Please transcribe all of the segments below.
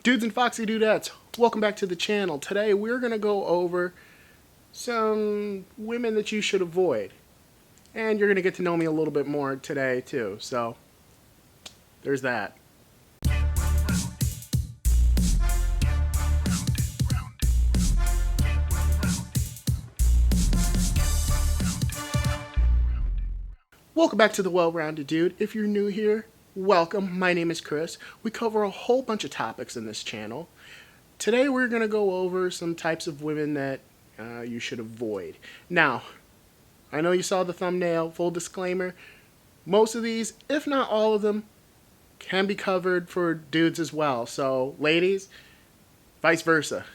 Dudes and Foxy Dudettes, welcome back to the channel. Today we're going to go over some women that you should avoid. And you're going to get to know me a little bit more today too. So, there's that. Welcome back to the Well-Rounded Dude. If you're new here, welcome. My name is Chris. We cover a whole bunch of topics in this channel. Today we're going to go over some types of women that you should avoid. Now, I know you saw the thumbnail. Full disclaimer, most of these, if not all of them, can be covered for dudes as well. So, ladies, vice versa.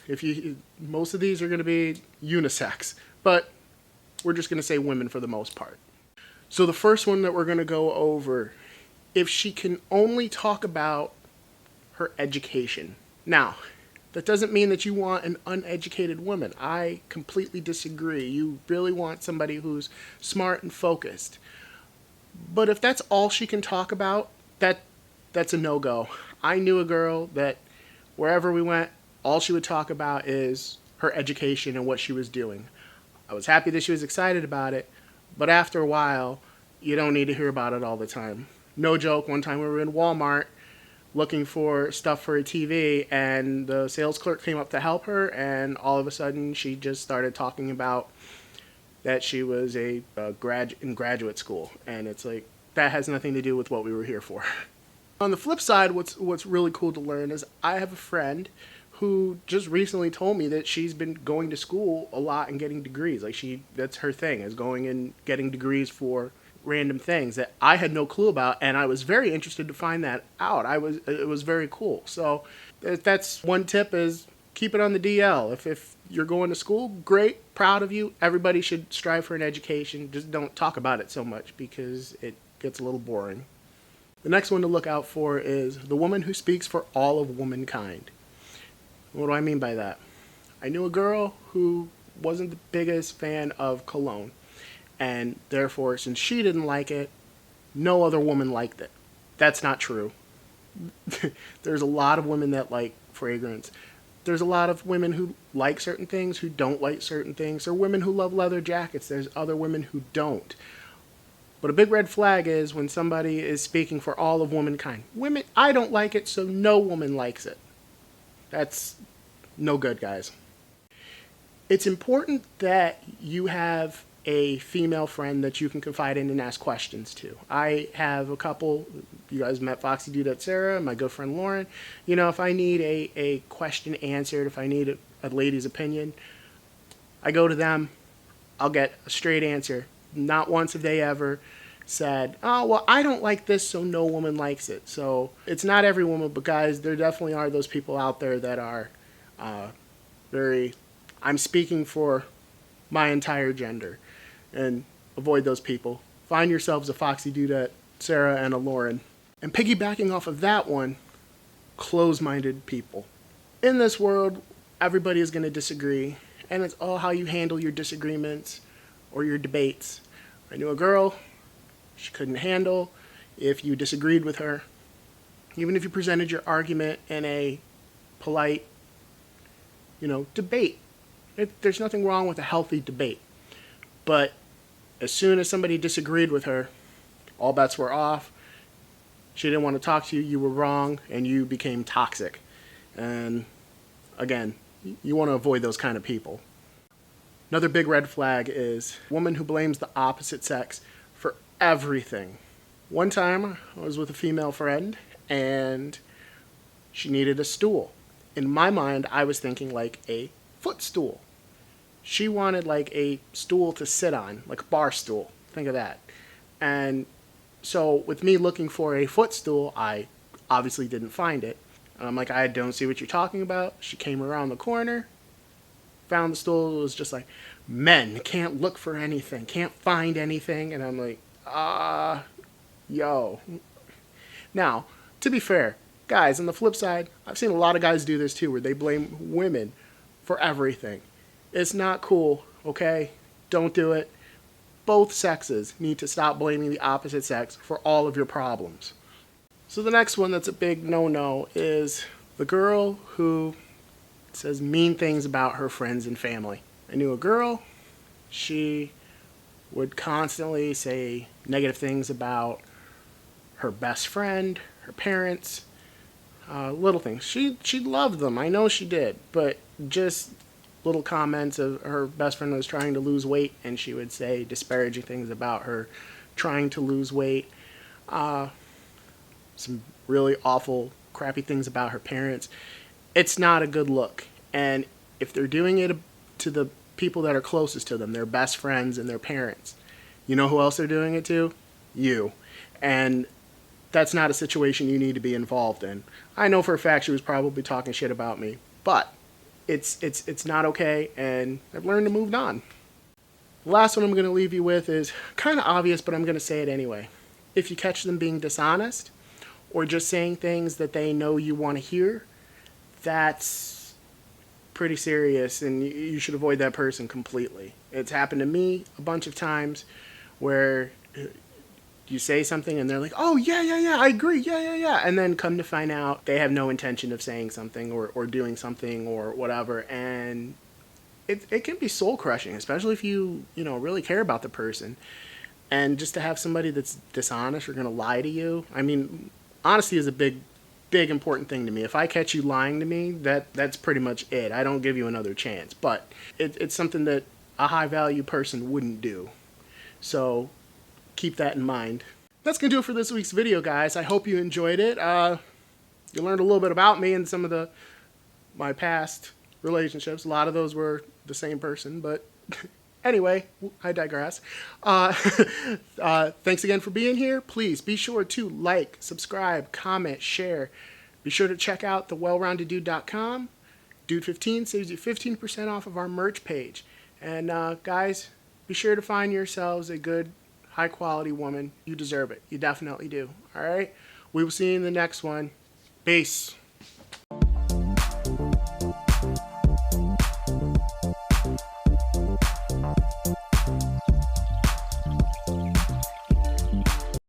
Most of these are going to be unisex, but we're just going to say women for the most part. So the first one that we're going to go over, if she can only talk about her education. Now, that doesn't mean that you want an uneducated woman. I completely disagree. You really want somebody who's smart and focused. But if that's all she can talk about, that's a no-go. I knew a girl that wherever we went, all she would talk about is her education and what she was doing. I was happy that she was excited about it, but after a while, you don't need to hear about it all the time. No joke, one time we were in Walmart looking for stuff for a TV, and the sales clerk came up to help her, and all of a sudden she just started talking about that she was in graduate school, and it's like, that has nothing to do with what we were here for. On the flip side, what's really cool to learn is I have a friend who just recently told me that she's been going to school a lot and getting degrees. That's her thing, is going and getting degrees for random things that I had no clue about, and I was very interested to find that out. It was very cool. So that's one tip, is keep it on the DL. If you're going to school, great, proud of you. Everybody should strive for an education. Just don't talk about it so much because it gets a little boring. The next one to look out for is the woman who speaks for all of womankind. What do I mean by that? I knew a girl who wasn't the biggest fan of cologne, and therefore, since she didn't like it, no other woman liked it. That's not true. There's a lot of women that like fragrance. There's a lot of women who like certain things, who don't like certain things. There are women who love leather jackets. There's other women who don't. But a big red flag is when somebody is speaking for all of womankind. Women, I don't like it, so no woman likes it. That's no good, guys. It's important that you have a female friend that you can confide in and ask questions to. I have a couple. You guys met Foxy Dudettes Sarah, my good friend Lauren. You know, if I need a question answered, if I need a lady's opinion, I go to them. I'll get a straight answer. Not once have they ever said, oh, well, I don't like this, so no woman likes it. So it's not every woman, but guys, there definitely are those people out there that are I'm speaking for my entire gender. And avoid those people. Find yourselves a Foxy Dudette, Sarah, and a Lauren. And piggybacking off of that one, close-minded people. In this world, everybody is going to disagree, and it's all how you handle your disagreements or your debates. I knew a girl, she couldn't handle if you disagreed with her. Even if you presented your argument in a polite, debate. There's nothing wrong with a healthy debate. But as soon as somebody disagreed with her, all bets were off. She didn't want to talk to you, you were wrong, and you became toxic. And again, you want to avoid those kind of people. Another big red flag is a woman who blames the opposite sex for everything. One time, I was with a female friend, and she needed a stool. In my mind, I was thinking like a footstool. She wanted like a stool to sit on, like a bar stool. Think of that. And so with me looking for a footstool, I obviously didn't find it. And I'm like, I don't see what you're talking about. She came around the corner, found the stool. It was just like, men can't look for anything, can't find anything. And I'm like, yo. Now, to be fair, guys, on the flip side, I've seen a lot of guys do this too, where they blame women for everything. It's not cool, okay? Don't do it. Both sexes need to stop blaming the opposite sex for all of your problems. So the next one that's a big no-no is The girl who says mean things about her friends and family. I knew a girl, she would constantly say negative things about her best friend, her parents, little things. She loved them, I know she did, but just little comments of her best friend was trying to lose weight, and she would say disparaging things about her trying to lose weight. Some really awful, crappy things about her parents. It's not a good look. And if they're doing it to the people that are closest to them, their best friends and their parents, you know who else they're doing it to? You. And that's not a situation you need to be involved in. I know for a fact she was probably talking shit about me, but it's not okay, and I've learned to move on. The last one I'm going to leave you with is kind of obvious, but I'm going to say it anyway. If you catch them being dishonest or just saying things that they know you want to hear, that's pretty serious, and you should avoid that person completely. It's happened to me a bunch of times where you say something and they're like, oh, yeah, I agree, yeah. And then come to find out they have no intention of saying something or doing something or whatever. And it can be soul crushing, especially if you really care about the person. And just to have somebody that's dishonest or going to lie to you. I mean, honesty is a big important thing to me. If I catch you lying to me, that's pretty much it. I don't give you another chance. But it's something that a high value person wouldn't do. So keep that in mind. That's going to do it for this week's video, guys. I hope you enjoyed it. You learned a little bit about me and some of my past relationships. A lot of those were the same person, but anyway, I digress. Thanks again for being here. Please be sure to like, subscribe, comment, share. Be sure to check out thewellroundeddude.com. Dude15 saves you 15% off of our merch page. And guys, be sure to find yourselves a good, high-quality woman. You deserve it. You definitely do. All right? We will see you in the next one. Peace.